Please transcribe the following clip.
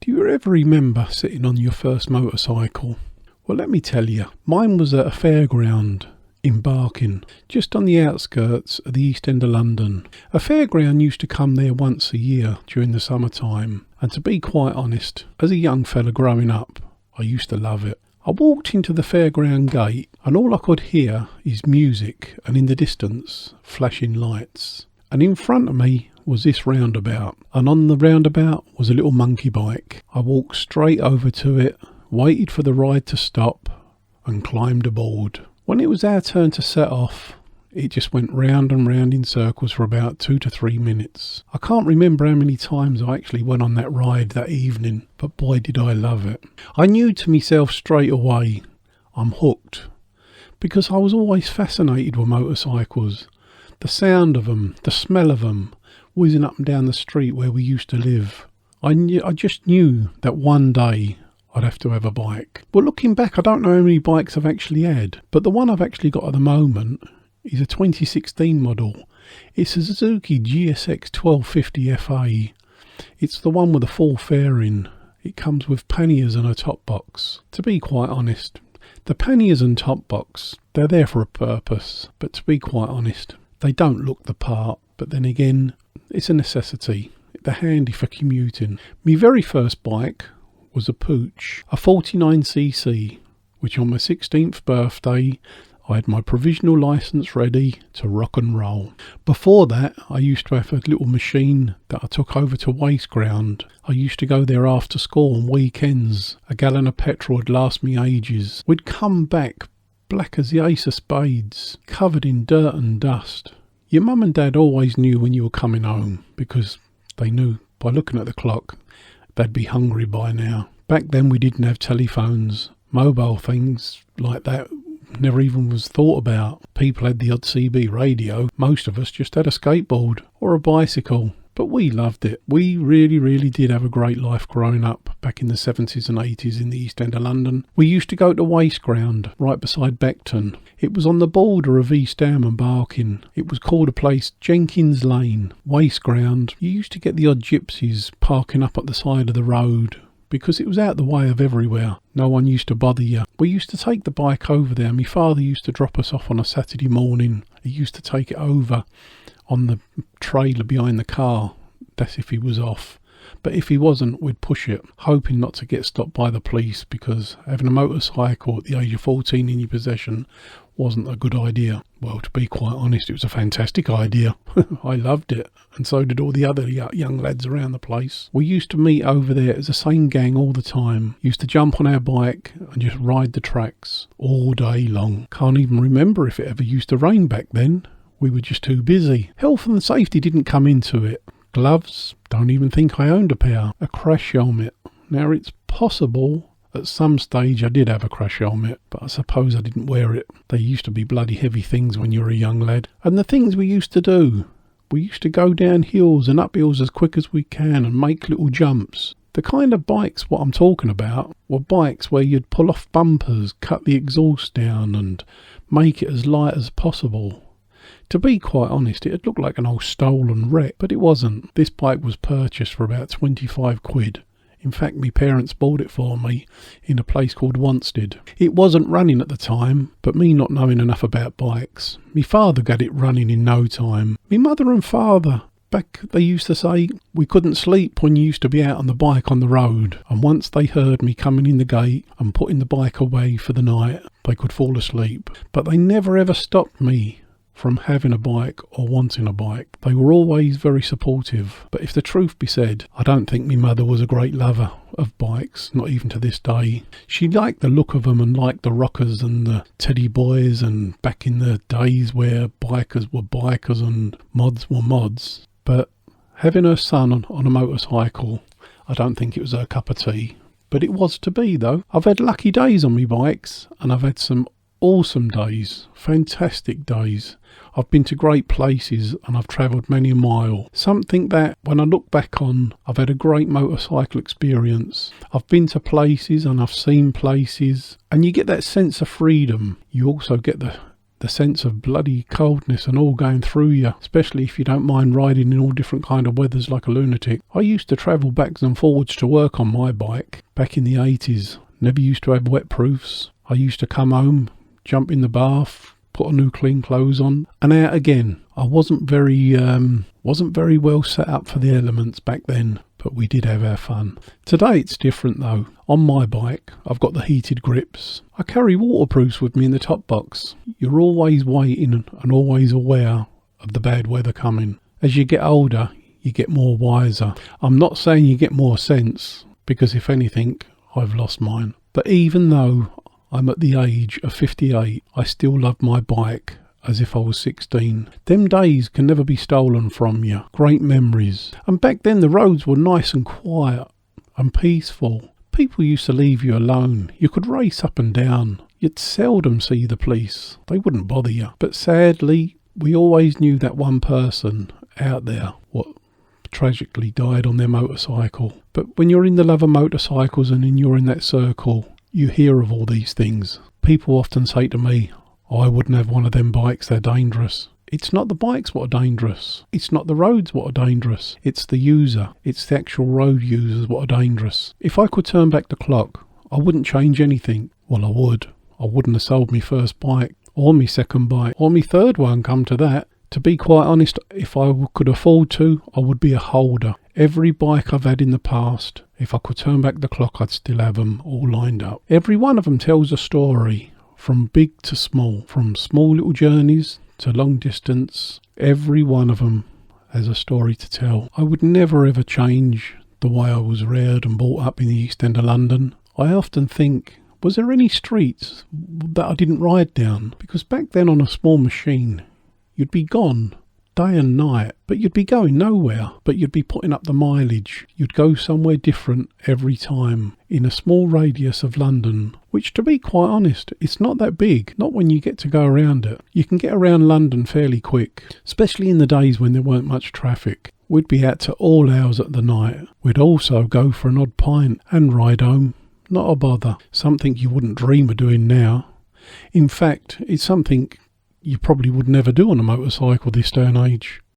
Do you ever remember sitting on your first motorcycle? Well, let me tell you, mine was at a fairground in Barking, just on the outskirts of the East End of London. A fairground used to come there once a year during the summertime, and to be quite honest, as a young fella growing up, I used to love it. I walked into the fairground gate and all I could hear is music and in the distance flashing lights. And in front of me was this roundabout, and on the roundabout was a little monkey bike. I walked straight over to it, waited for the ride to stop and climbed aboard. When it was our turn to set off, it just went round and round in circles for about 2 to 3 minutes. I can't remember how many times I actually went on that ride that evening, but boy did I love it. I knew to myself straight away, I'm hooked, because I was always fascinated with motorcycles. The sound of them, the smell of them, whizzing up and down the street where we used to live. I just knew that one day I'd have to have a bike. But looking back, I don't know how many bikes I've actually had, but the one I've actually got at the moment is a 2016 model. It's a Suzuki GSX 1250 FA. It's the one with the full fairing. It comes with panniers and a top box. To be quite honest, the panniers and top box, they're there for a purpose, but to be quite honest, they don't look the part. But then again, it's a necessity. They're handy for commuting. My very first bike was a Pooch, a 49cc, which on my 16th birthday, I had my provisional licence ready to rock and roll. Before that, I used to have a little machine that I took over to waste ground. I used to go there after school on weekends. A gallon of petrol would last me ages. We'd come back black as the ace of spades, covered in dirt and dust. Your mum and dad always knew when you were coming home, because they knew by looking at the clock they'd be hungry by now. Back then we didn't have telephones. Mobile things like that never even was thought about. People had the odd CB radio. Most of us just had a skateboard or a bicycle. But we loved it. We really did have a great life growing up back in the 70s and 80s in the East End of London. We used to go to Waste Ground right beside Beckton. It was on the border of East Ham and Barking. It was called a place Jenkins Lane. Waste Ground. You used to get the odd gypsies parking up at the side of the road because it was out the way of everywhere. No one used to bother you. We used to take the bike over there. My father used to drop us off on a Saturday morning. He used to take it over on the trailer behind the car. That's if he was off. But if he wasn't, we'd push it, hoping not to get stopped by the police, because having a motorcycle at the age of 14 in your possession wasn't a good idea. Well, to be quite honest, it was a fantastic idea. I loved it, and so did all the other young lads around the place. We used to meet over there as the same gang all the time. Used to jump on our bike and just ride the tracks all day long. Can't even remember if it ever used to rain back then. We were just too busy. Health and safety didn't come into it. Gloves, don't even think I owned a pair. A crash helmet. Now it's possible at some stage I did have a crash helmet, but I suppose I didn't wear it. They used to be bloody heavy things when you were a young lad. And the things we used to do. We used to go down hills and up hills as quick as we can and make little jumps. The kind of bikes what I'm talking about were bikes where you'd pull off bumpers, cut the exhaust down and make it as light as possible. To be quite honest, it'd look like an old stolen wreck, but it wasn't. This bike was purchased for about 25 quid. In fact, my parents bought it for me in a place called Wanstead. It wasn't running at the time, but me not knowing enough about bikes, my father got it running in no time. My mother and father, back they used to say we couldn't sleep when you used to be out on the bike on the road, and once they heard me coming in the gate and putting the bike away for the night, they could fall asleep. But they never ever stopped me from having a bike or wanting a bike. They were always very supportive. But if the truth be said, I don't think my mother was a great lover of bikes, not even to this day. She liked the look of them and liked the rockers and the teddy boys, and back in the days where bikers were bikers and mods were mods. But having her son on a motorcycle, I don't think it was her cup of tea. But it was to be though. I've had lucky days on my bikes, and I've had some awesome days, fantastic days. I've been to great places and I've travelled many a mile. Something that when I look back on, I've had a great motorcycle experience. I've been to places and I've seen places, and you get that sense of freedom. You also get the the sense of bloody coldness and all going through you, especially if you don't mind riding in all different kind of weathers like a lunatic. I used to travel backwards and forwards to work on my bike back in the 80s. Never used to have wet proofs. I used to come home, jump in the bath, put a new clean clothes on, and out again. I wasn't very well set up for the elements back then, but we did have our fun. Today it's different though. On my bike, I've got the heated grips. I carry waterproofs with me in the top box. You're always waiting and always aware of the bad weather coming. As you get older, you get more wiser. I'm not saying you get more sense, because if anything, I've lost mine. But even though I'm at the age of 58, I still love my bike as if I was 16. Them days can never be stolen from you. Great memories. And back then the roads were nice and quiet and peaceful. People used to leave you alone. You could race up and down. You'd seldom see the police. They wouldn't bother you. But sadly, we always knew that one person out there what tragically died on their motorcycle. But when you're in the love of motorcycles and you're in that circle, you hear of all these things. People often say to me, I wouldn't have one of them bikes, they're dangerous. It's not the bikes what are dangerous. It's not the roads what are dangerous. It's the user. It's the actual road users what are dangerous. If I could turn back the clock, I wouldn't change anything. Well, I would. I wouldn't have sold me first bike, or me second bike, or me third one, come to that. To be quite honest, if I could afford to, I would be a holder. Every bike I've had in the past, if I could turn back the clock, I'd still have them all lined up. Every one of them tells a story, from big to small, from small little journeys to long distance. Every one of them has a story to tell. I would never ever change the way I was reared and brought up in the East End of London. I often think, was there any streets that I didn't ride down? Because back then on a small machine, you'd be gone day and night, but you'd be going nowhere, but you'd be putting up the mileage. You'd go somewhere different every time in a small radius of London, which, to be quite honest, it's not that big, not when you get to go around it. You can get around London fairly quick, especially in the days when there weren't much traffic. We'd be out to all hours of the night. We'd also go for an odd pint and ride home. Not a bother. Something you wouldn't dream of doing now. In fact, it's something you probably would never do on a motorcycle this day and age.